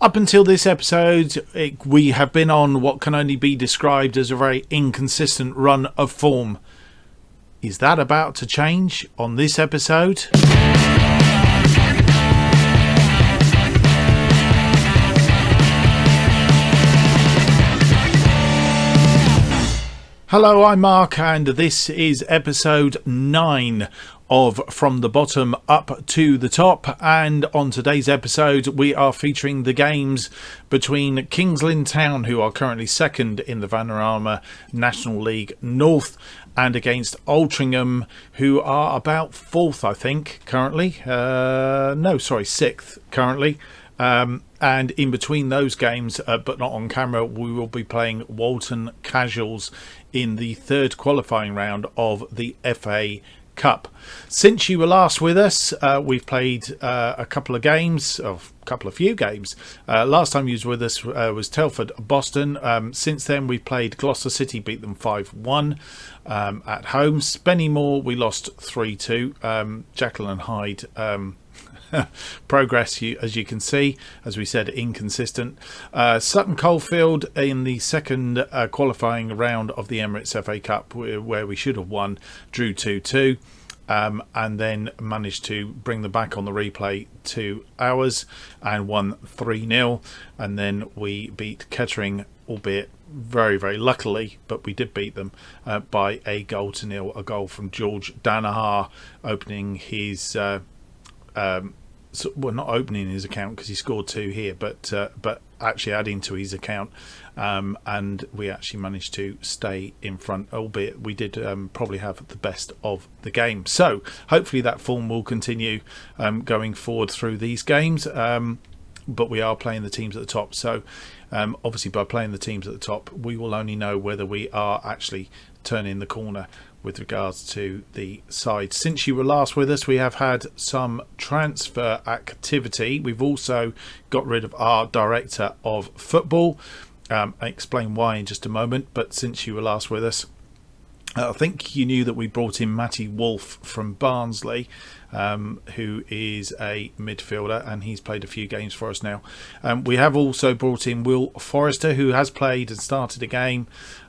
Up until this episode, we have been on what can only be described as a very inconsistent run of form. Is that about to change on this episode? Hello, I'm Mark, and this is episode 9 of From the Bottom Up to the Top. And on today's episode, we are featuring the games between Kings Lynn Town, who are currently second in the Vanarama National League North, and against Altricham, who are about 4th, I think, currently. Sixth currently. And in between those games, but not on camera, we will be playing Walton Casuals in the third qualifying round of the FA Cup. Since you were last with us, we've played a few games. Last time you was with us was Telford Boston. Since then, we've played Gloucester City, beat them 5-1 at home. Spennymoor, we lost 3-2. Jekyll and Hyde. Progress, as you can see, as we said, inconsistent. Sutton Coldfield in the second qualifying round of the Emirates FA Cup, where we should have won, drew 2-2, and then managed to bring them back on the replay 2 hours and won 3-0. And then we beat Kettering, albeit very, very luckily, but we did beat them by 1-0, a goal from George Danaher, opening his not opening his account because he scored 2 here, but actually adding to his account, and we actually managed to stay in front, albeit we did probably have the best of the game. So hopefully that form will continue going forward through these games, but we are playing the teams at the top, so obviously by playing the teams at the top, we will only know whether we are actually turning the corner with regards to the side. Since you were last with us, we have had some transfer activity. We've also got rid of our director of football. I'll explain why in just a moment, but since you were last with us, I think you knew that we brought in Matty Wolf from Barnsley, who is a midfielder, and he's played a few games for us now. We have also brought in Will Forrester, who has played and started a game,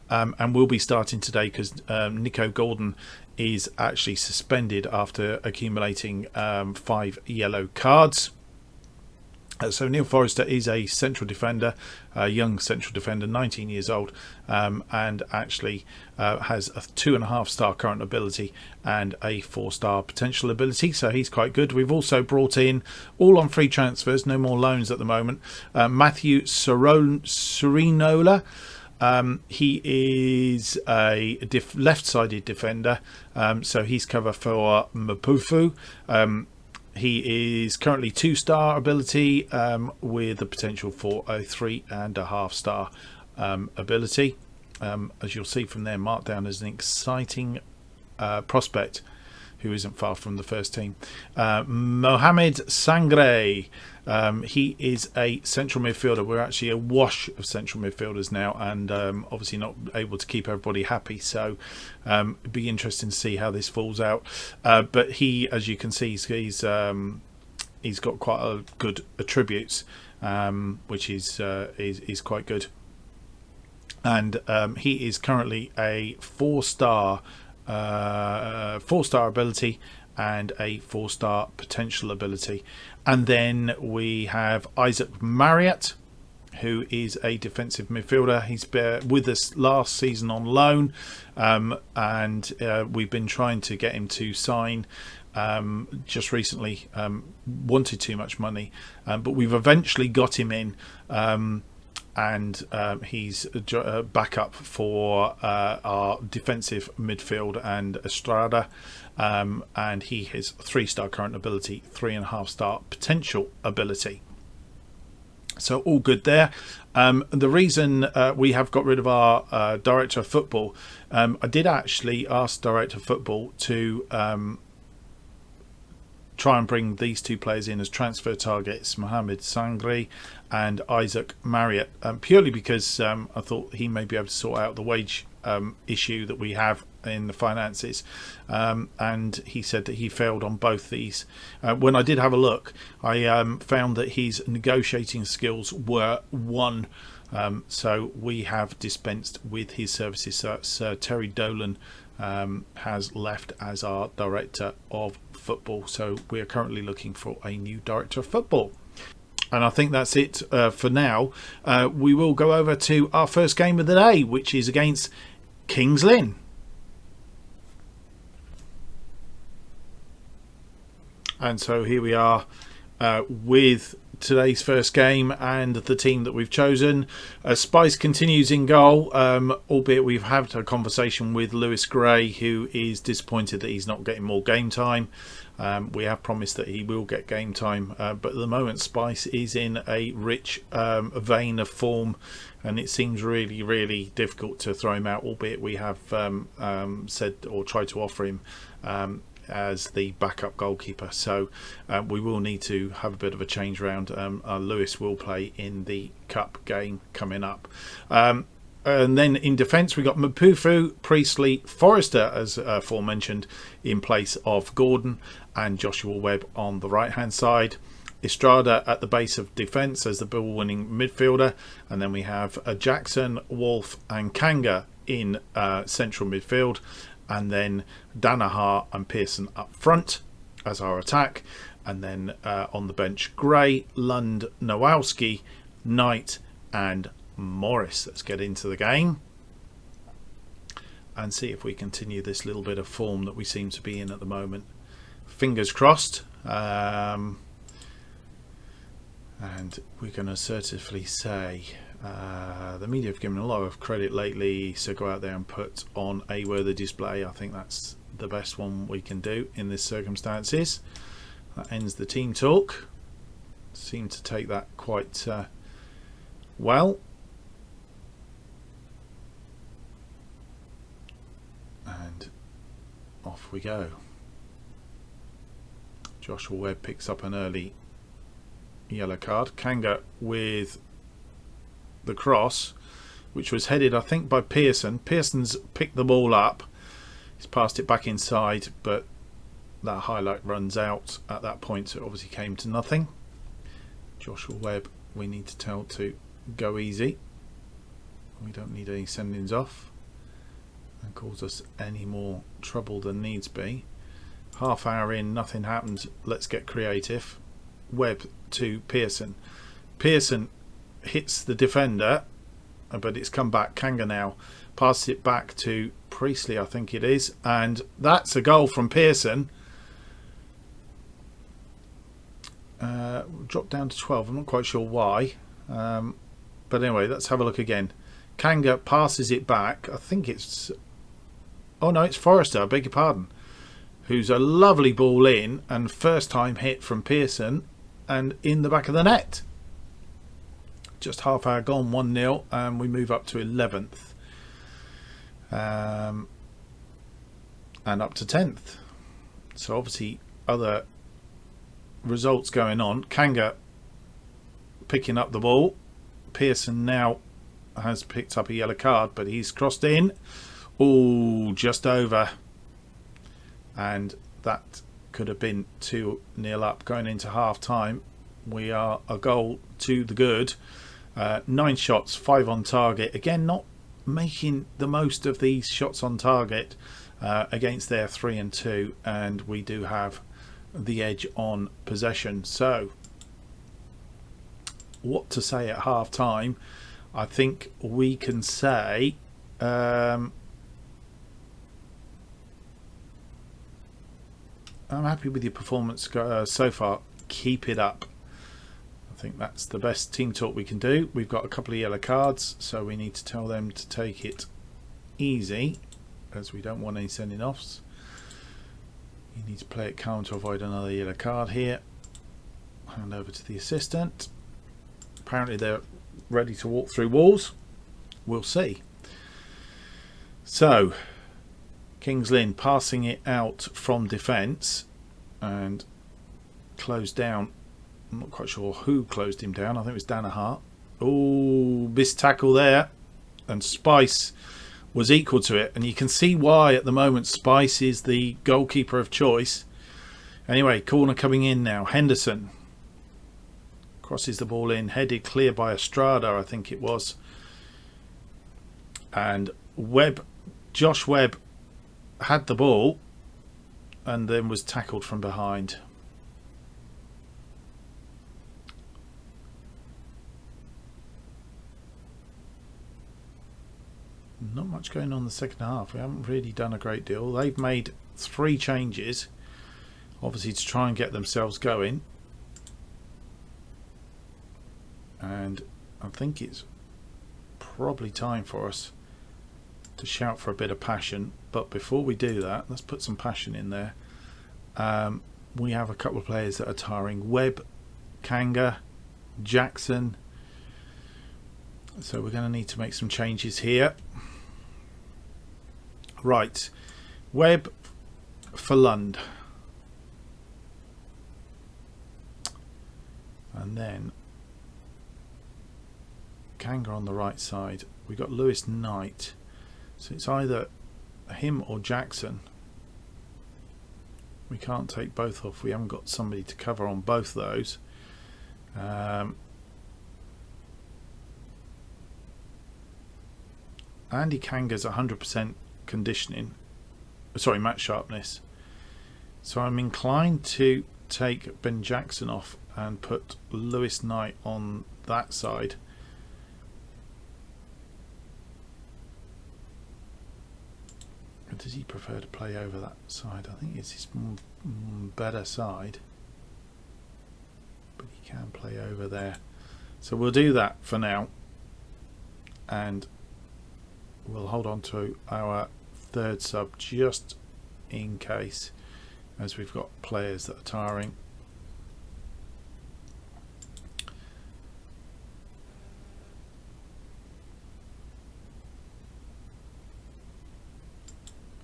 and will be starting today because Nico Gordon is actually suspended after accumulating 5 yellow cards. So Neil Forrester is a central defender, a young central defender, 19 years old, and actually has a 2.5-star current ability and a 4-star potential ability, so he's quite good. We've also brought in, all on free transfers, no more loans at the moment, Matthew Serinola. He is a left-sided defender, so he's cover for Mapufu. He is currently 2-star ability with the potential for a 3.5-star ability. As you'll see from there, marked down as an exciting prospect who isn't far from the first team. Mohamed Sangre, he is a central midfielder. We're actually a wash of central midfielders now, and obviously not able to keep everybody happy, so it'd be interesting to see how this falls out. But he, as you can see, he's got quite a good attributes, which is quite good, and he is currently a 4-star ability and a 4-star potential ability. And then we have Isaac Marriott, who is a defensive midfielder. He's been with us last season on loan, and we've been trying to get him to sign just recently. Wanted too much money, but we've eventually got him in, and he's a backup for our defensive midfield and Estrada, and he has 3-star current ability, 3.5-star potential ability. So all good there. The reason we have got rid of our director of football, I did actually ask director of football to try and bring these 2 players in as transfer targets, Mohamed Sangri and Isaac Marriott, purely because I thought he may be able to sort out the wage issue that we have in the finances, and he said that he failed on both these. When I did have a look, I found that his negotiating skills were 1. So we have dispensed with his services. So Sir Terry Dolan has left as our director of football. So we are currently looking for a new director of football. And I think that's it for now. We will go over to our first game of the day, which is against Kings Lynn. And so here we are with today's first game and the team that we've chosen. Spice continues in goal, albeit we've had a conversation with Lewis Gray, who is disappointed that he's not getting more game time. We have promised that he will get game time, but at the moment Spice is in a rich vein of form, and it seems really, really difficult to throw him out, albeit we have said or tried to offer him as the backup goalkeeper. So we will need to have a bit of a change round. Lewis will play in the cup game coming up. And then in defence, we got Mapufu, Priestley, Forrester, as aforementioned, in place of Gordon, and Joshua Webb on the right-hand side. Estrada at the base of defence as the ball-winning midfielder. And then we have Jackson, Wolf and Kanga in central midfield. And then Danaher and Pearson up front as our attack. And then on the bench, Gray, Lund, Nowalski, Knight and Morris. Let's get into the game and see if we continue this little bit of form that we seem to be in at the moment. Fingers crossed. And we're going to assertively say the media have given a lot of credit lately, so go out there and put on a worthy display. I think that's the best one we can do in this circumstances. That ends the team talk. Seem to take that quite well. And off we go. Joshua Webb picks up an early yellow card. Kanga with the cross, which was headed, I think, by Pearson. Pearson's picked the ball up. He's passed it back inside, but that highlight runs out at that point, so it obviously came to nothing. Joshua Webb, we need to tell to go easy. We don't need any sendings off and cause us any more trouble than needs be. Half hour in, nothing happens. Let's get creative. Webb to Pearson. Pearson hits the defender, but it's come back. Kanga now passes it back to Priestley, I think it is, and that's a goal from Pearson. Dropped down to 12. I'm not quite sure why, but anyway, let's have a look again. Kanga passes it back. I think it's, oh no, it's Forrester, I beg your pardon, who's a lovely ball in, and first time hit from Pearson and in the back of the net. Just half hour gone, 1-0, and we move up to 11th and up to 10th. So obviously other results going on. Kanga picking up the ball. Pearson now has picked up a yellow card, but he's crossed in. Oh, just over. And that could have been 2-0 up going into half time. We are a goal to the good. 9 shots, 5 on target. Again, not making the most of these shots on target against their 3 and 2, and we do have the edge on possession. So what to say at half time? I think we can say I'm happy with your performance so far. Keep it up. I think that's the best team talk we can do. We've got a couple of yellow cards, so we need to tell them to take it easy, as we don't want any sending offs. You need to play it calm to avoid another yellow card here. Hand over to the assistant. Apparently they're ready to walk through walls. We'll see. So Kings Lynn passing it out from defence and closed down. I'm not quite sure who closed him down. I think it was Danaher. Oh, missed tackle there. And Spice was equal to it, and you can see why at the moment Spice is the goalkeeper of choice. Anyway, corner coming in now. Henderson crosses the ball in, headed clear by Estrada, I think it was. And Josh Webb had the ball and then was tackled from behind. Not much going on in the second half. We haven't really done a great deal. They've made 3 changes, obviously to try and get themselves going. And I think it's probably time for us to shout for a bit of passion. But before we do that, let's put some passion in there. We have a couple of players that are tiring. Webb, Kanga, Jackson. So we're going to need to make some changes here. Right. Webb for Lund. And then Kanga on the right side. We've got Lewis Knight. So it's either him or Jackson. We can't take both off. We haven't got somebody to cover on both those. Andy Kanga's 100% conditioning. Sorry, match sharpness. So I'm inclined to take Ben Jackson off and put Lewis Knight on that side. Or does he prefer to play over that side? I think it's his better side. But he can play over there. So we'll do that for now. And we'll hold on to our third sub just in case, as we've got players that are tiring.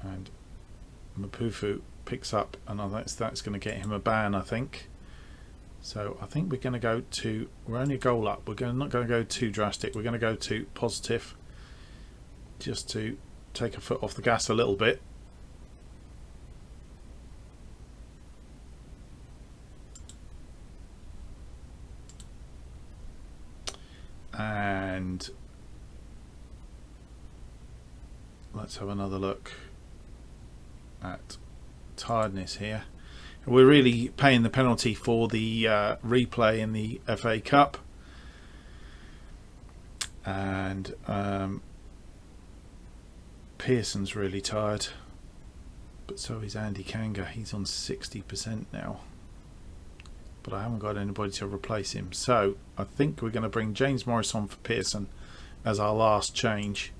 And Mapufu picks up, and that's going to get him a ban, I think. So I think we're going to go to, we're only a goal up. We're not going to go too drastic. We're going to go to positive, just to take a foot off the gas a little bit. And let's have another look at tiredness here. We're really paying the penalty for the replay in the FA Cup. And Pearson's really tired, but so is Andy Kanga. He's on 60% now, but I haven't got anybody to replace him, so I think we're going to bring James Morris on for Pearson as our last change.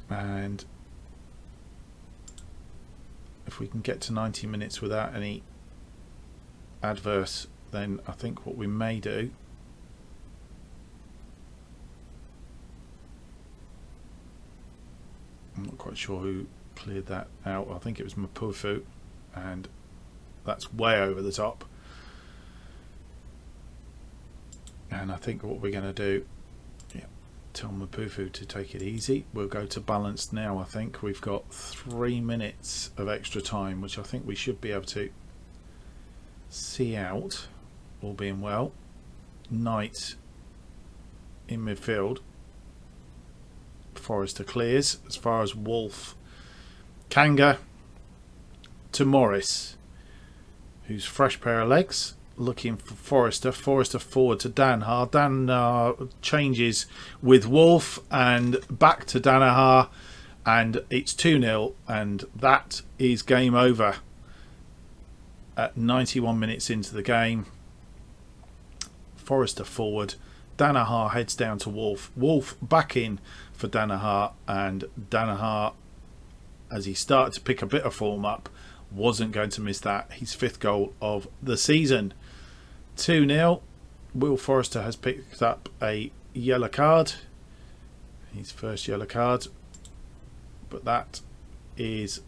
And if we can get to 90 minutes without any adverse, then I think what we may do, I'm not quite sure who cleared that out. I think it was Mapufu, and that's way over the top. And I think what we're going to do, tell Mapufu to take it easy. We'll go to balanced now. I think we've got 3 minutes of extra time, which I think we should be able to see out, all being well. Knight in midfield. Forrester clears. As far as Wolf, Kanga to Morris, who's fresh pair of legs, looking for Forrester. Forrester forward to Danaher. Danaher changes with Wolf and back to Danaher, and it's 2-0, and that is game over at 91 minutes into the game. Forrester forward. Danaher heads down to Wolf. Wolf back in for Danaher, and Danaher, as he started to pick a bit of form up, wasn't going to miss that. His 5th goal of the season. 2-0. Will Forrester has picked up a yellow card. His first yellow card. But that is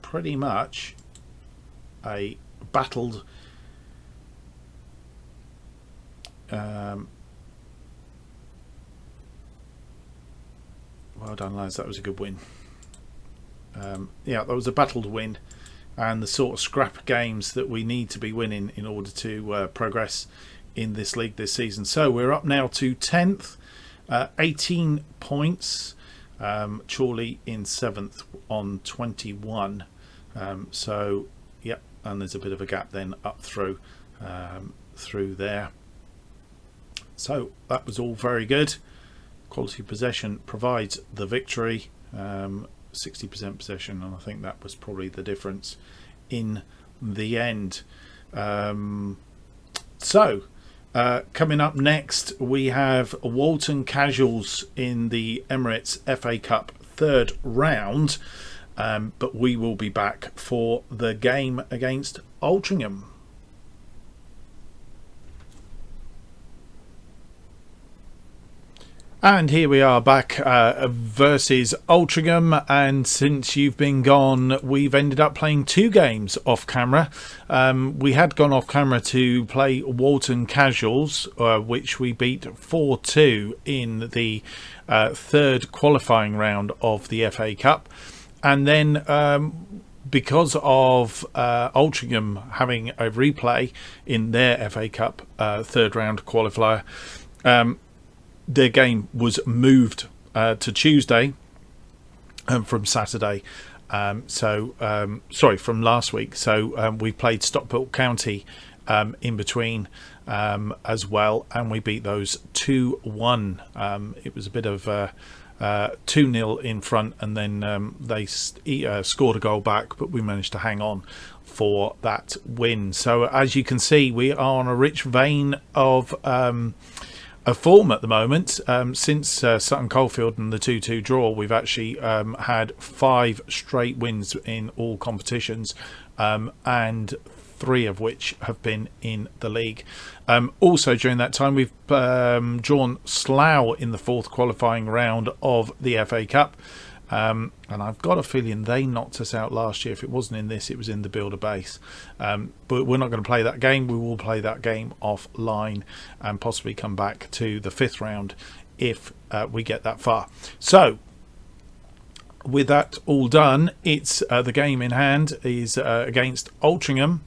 pretty much a battled well done, lads. That was a good win. Yeah, that was a battled win, and the sort of scrap games that we need to be winning in order to progress in this league this season. So we're up now to 10th, 18 points. Chorley in 7th on 21. So, yep, and there's a bit of a gap then up through there. So that was all very good. Quality possession provides the victory. 60% possession, and I think that was probably the difference in the end. Coming up next, we have Walton Casuals in the Emirates FA Cup third round, but we will be back for the game against Altricham. And here we are back versus Altricham, and since you've been gone, we've ended up playing 2 games off camera. We had gone off camera to play Walton Casuals, which we beat 4-2 in the third qualifying round of the FA Cup. And then because of Altricham having a replay in their FA Cup third round qualifier, their game was moved to Tuesday from Saturday. From last week. So we played Stockport County in between as well, and we beat those 2-1. It was a bit of 2-0 in front, and then they scored a goal back, but we managed to hang on for that win. So as you can see, we are on a rich vein of a form at the moment. Since Sutton Coldfield and the 2-2 draw, we've actually had 5 straight wins in all competitions, and 3 of which have been in the league. Also during that time, we've drawn Slough in the 4th qualifying round of the FA Cup, and I've got a feeling they knocked us out last year. If it wasn't in this, it was in the Builder base. But we're not going to play that game. We will play that game offline and possibly come back to the 5th round if we get that far. So with that all done, it's the game in hand is against Altricham.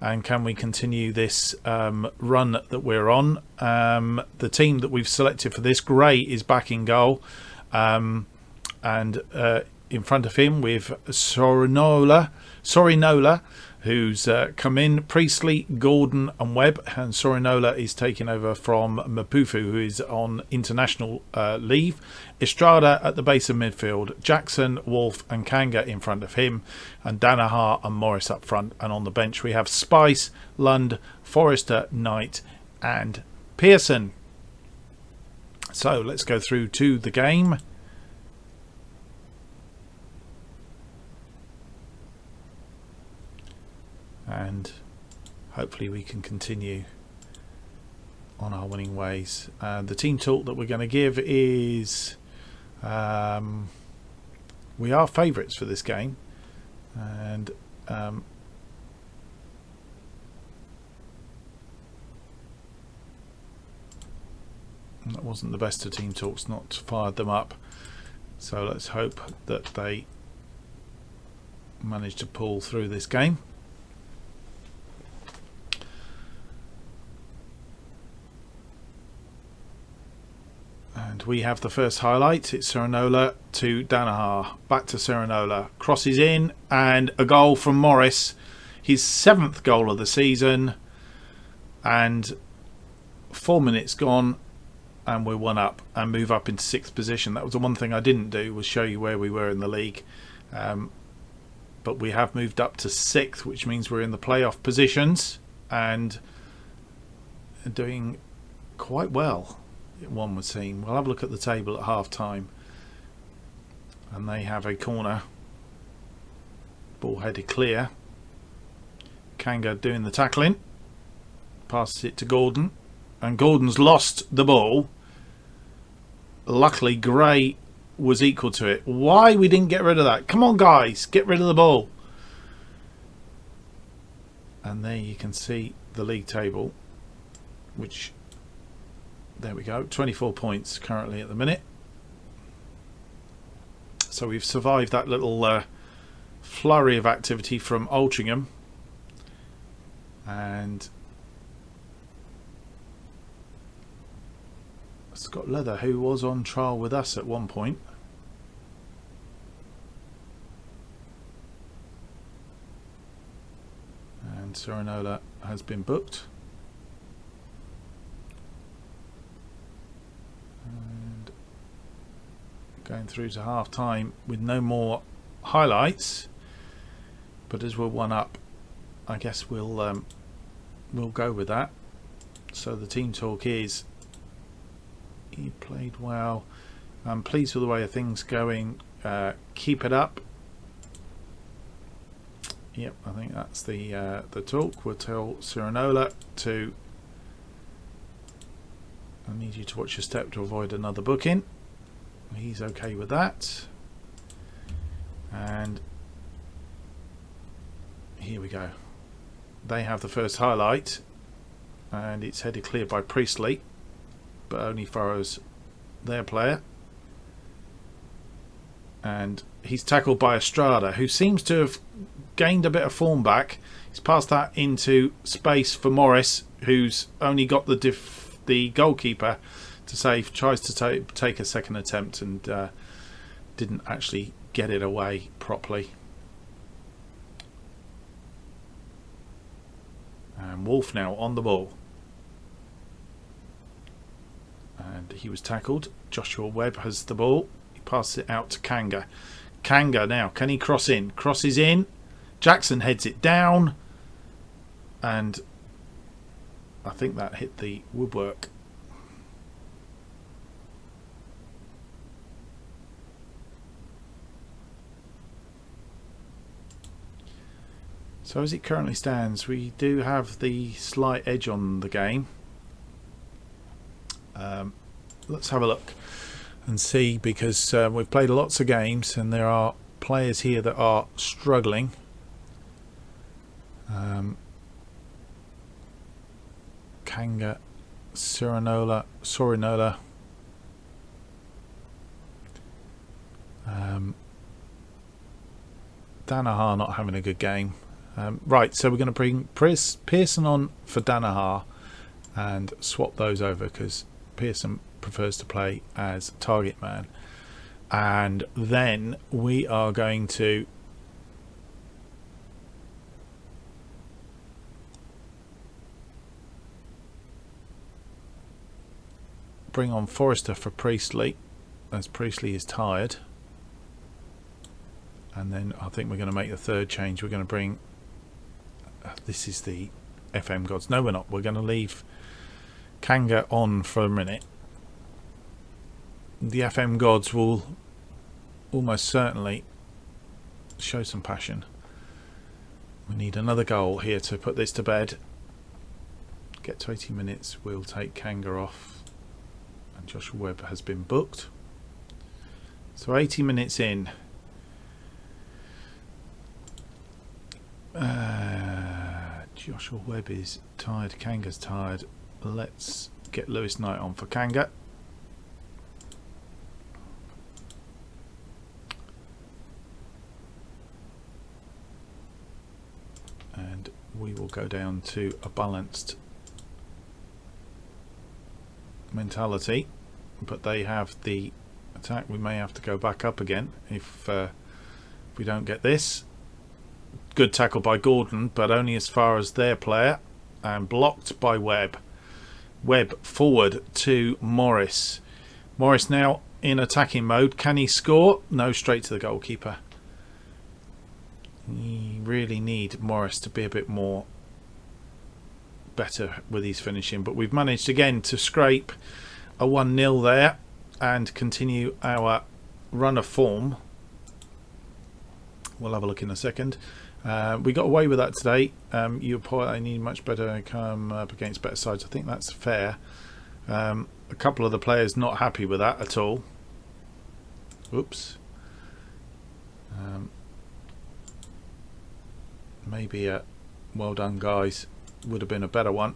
And can we continue this run that we're on? The team that we've selected for this, Gray is back in goal, and in front of him with Sorinola, who's come in, Priestley, Gordon and Webb, and Sorinola is taking over from Mapufu, who is on international leave. Estrada at the base of midfield, Jackson, Wolf and Kanga in front of him, and Danaher and Morris up front. And on the bench we have Spice, Lund, Forrester, Knight and Pearson. So let's go through to the game. And hopefully we can continue on our winning ways. The team talk that we're going to give is we are favourites for this game, and that wasn't the best of team talks, not fired them up. So let's hope that they manage to pull through this game. And we have the first highlight. It's Serinola to Danaher. Back to Serinola. Crosses in and a goal from Morris. His 7th goal of the season. And 4 minutes gone. And we're 1 up and move up into 6th position. That was the one thing I didn't do, was show you where we were in the league. But we have moved up to 6th, which means we're in the playoff positions. And doing quite well, one would seem. We'll have a look at the table at half time, and they have a corner, ball headed clear. Kanga doing the tackling, passes it to Gordon, and Gordon's lost the ball. Luckily Gray was equal to it. Why we didn't get rid of that? Come on guys, get rid of the ball. And there you can see the league table, which There we go, 24 points currently at the minute. So we've survived that little flurry of activity from Altricham, and Scott Leather, who was on trial with us at one point. And Serenola has been booked. And going through to half time with no more highlights, but as we're 1 up, I guess we'll go with that. So the team talk is, he played well, I'm pleased with the way things going, keep it up. Yep, I think that's the talk. We'll tell Serenola to, I need you to watch your step to avoid another booking. He's okay with that. And here we go. They have the first highlight, and it's headed clear by Priestley, but only furrows their player. And he's tackled by Estrada, who seems to have gained a bit of form back. He's passed that into space for Morris, who's only got the goalkeeper to save. Tries to take a second attempt and didn't actually get it away properly. And Wolf now on the ball, and he was tackled. Joshua Webb has the ball. He passes it out to Kanga. Kanga now, can he cross in? Crosses in. Jackson heads it down, and I think that hit the woodwork. So as it currently stands, we do have the slight edge on the game. Let's have a look and see, because we've played lots of games and there are players here that are struggling. Kanga, Sorinola, Danaher not having a good game. Right, so we're going to bring Pearson on for Danaher and swap those over, because Pearson prefers to play as target man. And then we are going to bring on Forrester for Priestley, as Priestley is tired. And then I think we're going to make the third change. We're going to bring, this is the FM gods. No, we're not. We're going to leave Kanga on for a minute. The FM gods will almost certainly show some passion. We need another goal here to put this to bed. Get to 80 minutes. We'll take Kanga off, and Joshua Webb has been booked. So 80 minutes in. Joshua Webb is tired, Kanga's tired. Let's get Lewis Knight on for Kanga. And we will go down to a balanced mentality, but they have the attack. We may have to go back up again if we don't get this. Good tackle by Gordon, but only as far as their player, and blocked by Webb. Webb forward to Morris. Morris now in attacking mode. Can he score? No, straight to the goalkeeper. You really need Morris to be a bit more better with his finishing, but we've managed again to scrape a 1-0 there and continue our run of form. We'll have a look in a second. We got away with that today. You point I need much better come up against better sides. I think that's fair. A couple of the players not happy with that at all. Oops. Maybe a well done guys would have been a better one.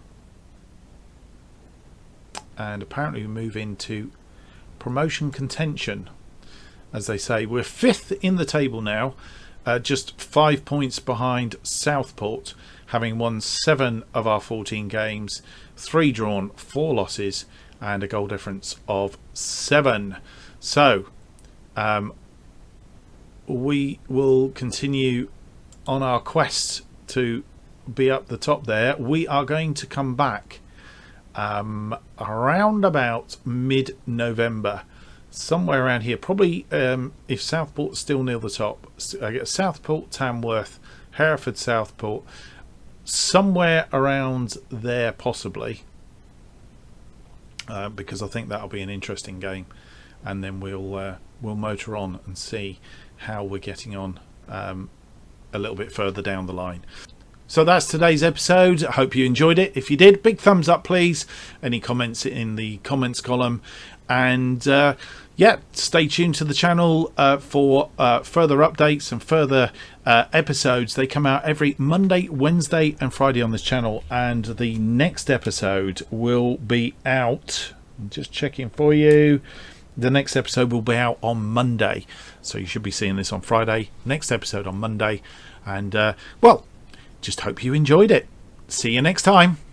and apparently we move into promotion contention. As they say, we're 5th in the table now, just 5 points behind Southport, having won 7 of our 14 games, 3 drawn, 4 losses, and a goal difference of 7. So we will continue on our quest to be up the top there. We are going to come back around about mid-November, somewhere around here, probably. If Southport's still near the top, I get Southport, Tamworth, Hereford, Southport, somewhere around there possibly, because I think that'll be an interesting game, and then we'll motor on and see how we're getting on a little bit further down the line. So that's today's episode. I hope you enjoyed it. If you did, big thumbs up please. Any comments in the comments column, and yeah, stay tuned to the channel for further updates and further episodes. They come out every Monday, Wednesday and Friday on this channel, and the next episode will be out, I'm just checking for you, the next episode will be out on Monday, so you should be seeing this on Friday, next episode on Monday. And well, just hope you enjoyed it. See you next time.